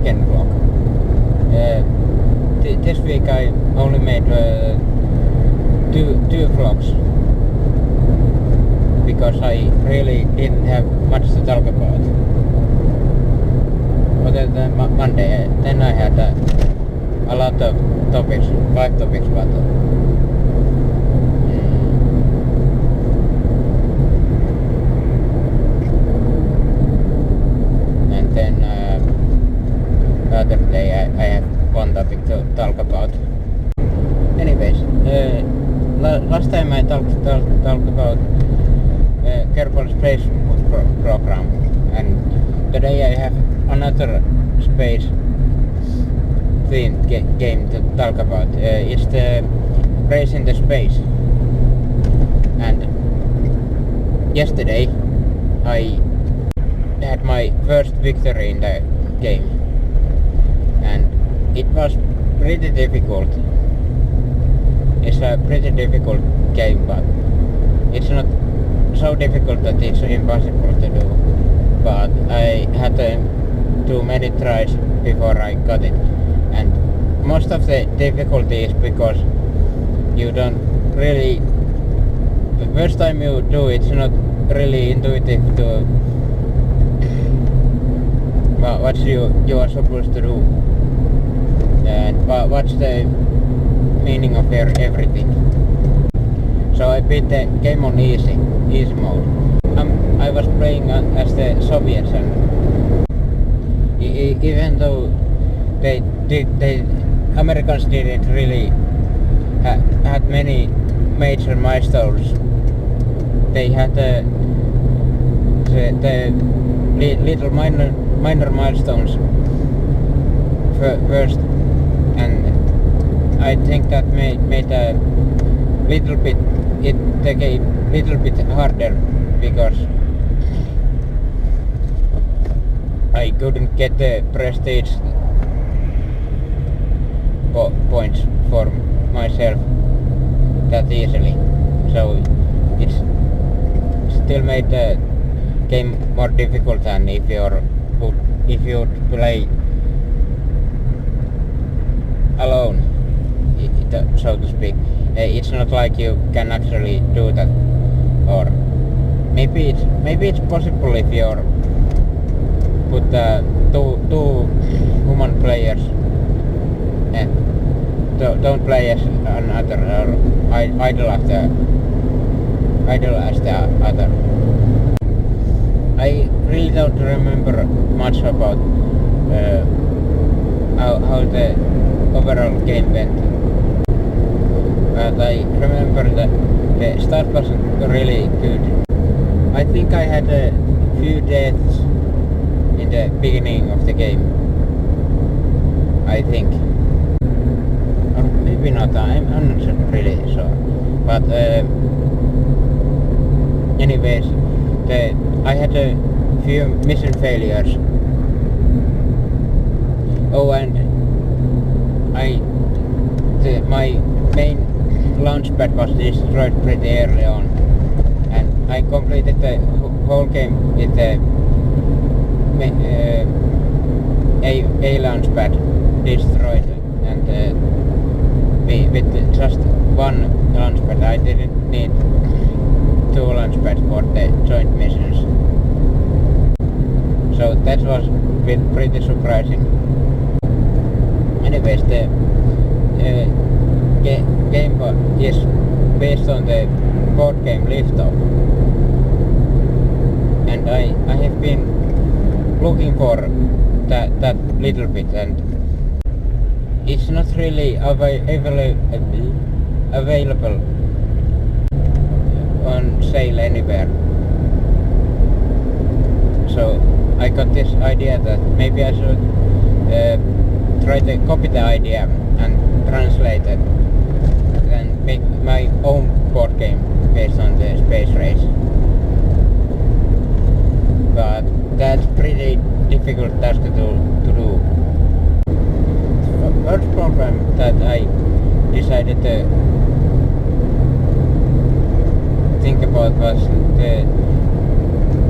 weekend vlog. This week I only made two vlogs because I really didn't have much to talk about. Other than Monday, then I had a lot of topics, 5 topics, but and then other day I have 1 topic to talk about. Anyways, last time I talked about Kerbal Space program, and today I have another space themed game to talk about. It's the Race in the Space, and yesterday I had my first victory in the game, and it was pretty difficult. It's a pretty difficult game, but it's not so difficult that it's impossible to do. But I had too many tries before I got it, and most of the difficulty is because you don't really, the first time you do it's not really intuitive to what you are supposed to do, and what's the meaning of everything. So I beat the game on easy mode. I was playing as the Soviets, and even though the Americans didn't really had many major milestones, they had the little minor milestones first, and I think that made a little bit the game little bit harder, because I couldn't get the prestige points for myself that easily, so it's still made the game more difficult than if you play alone, so to speak. It's not like you can actually do that, or maybe it's possible if you put two human players and don't play as another, or idle as the other. I really don't remember much about how the overall game went, but I remember that the start wasn't really good. I think I had a few deaths in the beginning of the game, I think, or maybe not. I'm not really sure, but anyways, I had a few mission failures. Oh, and my main launchpad was destroyed pretty early on, and I completed the whole game with the a launchpad destroyed, and with just 1 launchpad. I didn't need 2 launchpads for the joint missions, so that was pretty surprising. Anyways, the game is based on the board game Liftoff, and I have been looking for that little bit, and it's not really available on sale anywhere. So I got this idea that maybe I should try to copy the idea and translate it and make my own board game based on the space race. But that's pretty difficult task to do. The first problem that I decided to think about was the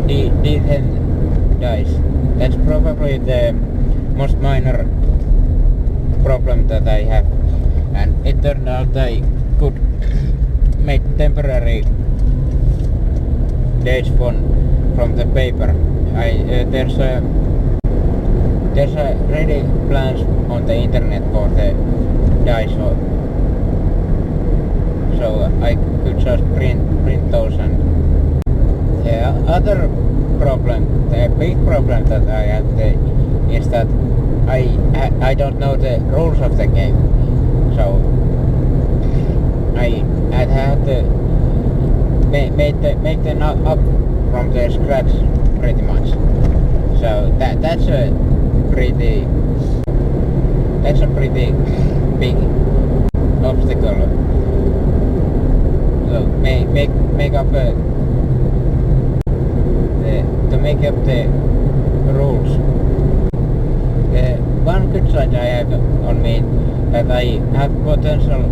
D10 dice. That's probably the most minor problem that I have, and it turned out I could make temporary days from the paper. There's a ready plans on the internet for the dice, so I could just print those. And the other problem, the big problem that I have is that I don't know the rules of the game, so I'd have to make them up from the scratch pretty much. So that's a pretty big obstacle. So make up to make up the rules. One good side I have on me that I have potential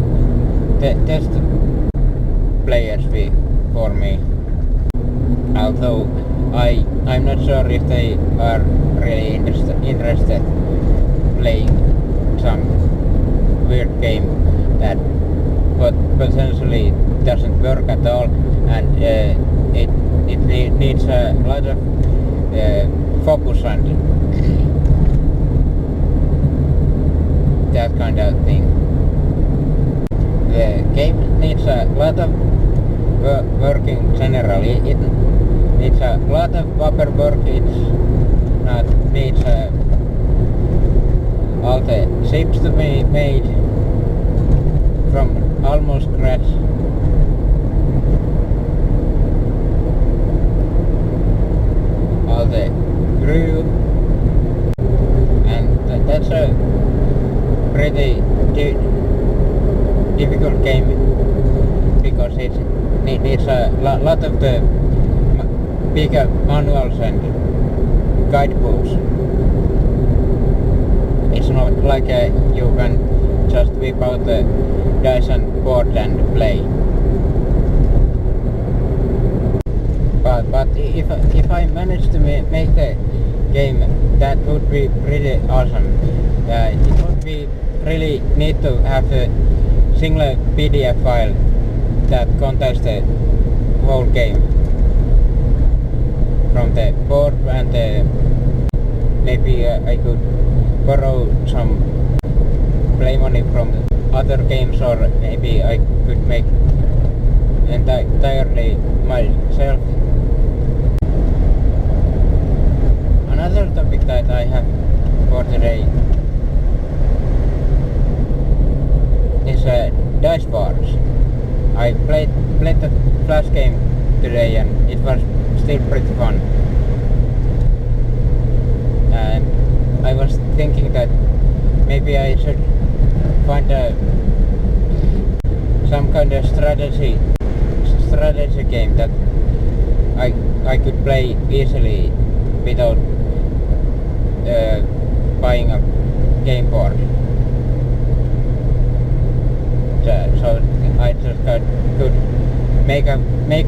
test players for me, although I'm not sure if they are really interested playing some weird game that potentially doesn't work at all, and it needs a lot of focus and that kind of thing. The game needs a lot of working generally. It needs a lot of paperwork. It needs all the ships to be made from almost scratch. All the crew, and that's a pretty difficult game because it needs a lot of the bigger manuals and guidebooks. It's not like you can just whip out the dice and board and play. But if I manage to make the game, that would be pretty awesome. It would be really neat to have a single PDF file that contains the whole game from the board, and maybe I could borrow some play money from other games, or maybe I could make entirely myself. Another topic that I have for today is dice bars. I played the Flash game today, and it was still pretty fun. And I was thinking that maybe I should find some kind of strategy game that I could play easily without buying a game board. So I just could make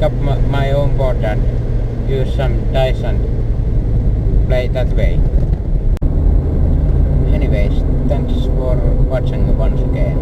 up my own board and use some dice and play that way. Anyways, thanks for watching once again.